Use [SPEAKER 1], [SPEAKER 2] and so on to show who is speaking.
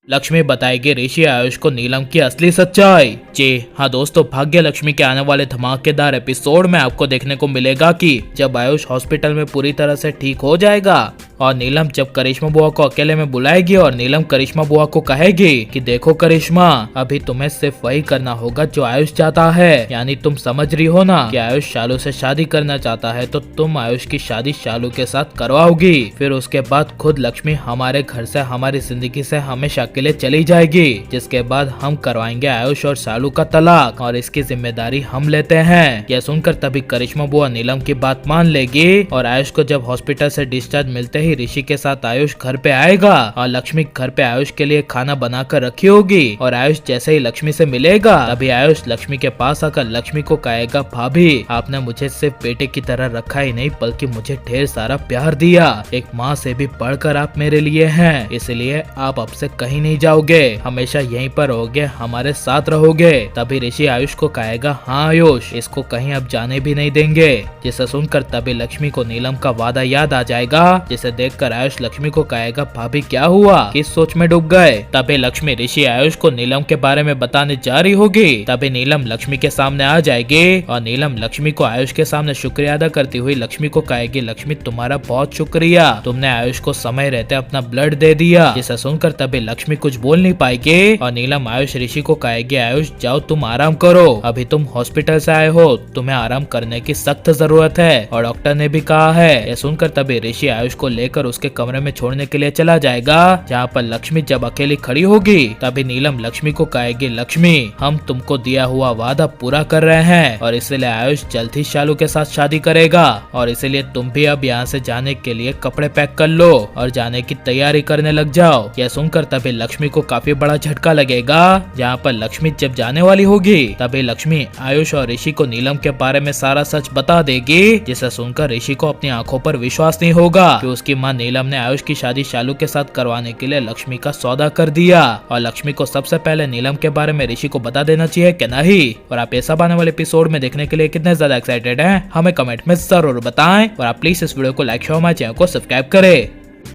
[SPEAKER 1] लक्ष्मी बताएगी ऋषि आयुष को नीलम की असली सच्चाई। जी हाँ दोस्तों, भाग्य लक्ष्मी के आने वाले धमाकेदार एपिसोड में आपको देखने को मिलेगा कि जब आयुष हॉस्पिटल में पूरी तरह से ठीक हो जाएगा और नीलम जब करिश्मा बुआ को अकेले में बुलाएगी और नीलम करिश्मा बुआ को कहेगी कि देखो करिश्मा, अभी तुम्हें सिर्फ वही करना होगा जो आयुष चाहता है। यानी तुम समझ रही हो ना कि आयुष शालू से शादी करना चाहता है, तो तुम आयुष की शादी शालू के साथ करवाओगी। फिर उसके बाद खुद लक्ष्मी हमारे घर से, हमारी जिंदगी से हमेशा के लिए चली जाएगी, जिसके बाद हम करवाएंगे आयुष और शालू का तलाक और इसकी जिम्मेदारी हम लेते हैं। यह सुनकर तभी करिश्मा बुआ नीलम की बात मान लेगी और आयुष को जब हॉस्पिटल से डिस्चार्ज मिलते ही ऋषि के साथ आयुष घर पे आएगा और लक्ष्मी घर पे आयुष के लिए खाना बनाकर रखी होगी। और आयुष जैसे ही लक्ष्मी से मिलेगा तभी आयुष लक्ष्मी के पास आकर लक्ष्मी को कहेगा, भाभी आपने मुझे सिर्फ बेटे की तरह रखा ही नहीं बल्कि मुझे ढेर सारा प्यार दिया। एक माँ से भी बढ़कर आप मेरे लिए हैं, इसलिए आप अब से कहीं नहीं जाओगे, हमेशा यहीं पर रहोगे, हमारे साथ रहोगे। तभी ऋषि आयुष को कहेगा, हाँ आयुष, इसको कहीं अब जाने भी नहीं देंगे। जिसे सुनकर तभी लक्ष्मी को नीलम का वादा याद आ जाएगा, जिसे देखकर आयुष लक्ष्मी को कहेगा, भाभी क्या हुआ, किस सोच में डूब गए। तभी लक्ष्मी ऋषि आयुष को नीलम के बारे में बताने जा रही होगी। तभी नीलम लक्ष्मी के सामने आ जाएगी और नीलम लक्ष्मी को आयुष के सामने शुक्रिया अदा करती हुई लक्ष्मी को कहेगी, लक्ष्मी तुम्हारा बहुत शुक्रिया, तुमने आयुष को समय रहते अपना ब्लड दे दिया। जिसे सुनकर तभी लक्ष्मी कुछ बोल नहीं पाएगी और नीलम आयुष ऋषि को कहेगी, आयुष जाओ तुम आराम करो, अभी तुम हॉस्पिटल से आए हो, तुम्हें आराम करने की सख्त जरूरत है और डॉक्टर ने भी कहा है। यह सुनकर तभी ऋषि आयुष को लेकर उसके कमरे में छोड़ने के लिए चला जाएगा, जहाँ पर लक्ष्मी जब अकेली खड़ी होगी तभी नीलम लक्ष्मी को कहेगी, लक्ष्मी हम तुमको दिया हुआ वादा पूरा कर रहे हैं और इसलिए आयुष जल्द ही शालू के साथ शादी करेगा और इसीलिए तुम भी अब यहाँ से जाने के लिए कपड़े पैक कर लो और जाने की तैयारी करने लग जाओ। यह सुनकर तभी लक्ष्मी को काफी बड़ा झटका लगेगा, जहाँ पर लक्ष्मी जब जाने वाली होगी तभी लक्ष्मी आयुष और ऋषि को नीलम के बारे में सारा सच बता देगी, जिसे सुनकर ऋषि को अपनी आंखों पर विश्वास नहीं होगा कि उसकी माँ नीलम ने आयुष की शादी शालू के साथ करवाने के लिए लक्ष्मी का सौदा कर दिया और लक्ष्मी को सबसे पहले नीलम के बारे में ऋषि को बता देना चाहिए कि नहीं। और आप ये सब आने वाले एपिसोड में देखने के लिए कितने ज्यादा एक्साइटेड हैं, हमें कमेंट में जरूर बताएं और आप प्लीज इस वीडियो को लाइक शेयर, हमारे चैनल को सब्सक्राइब करें।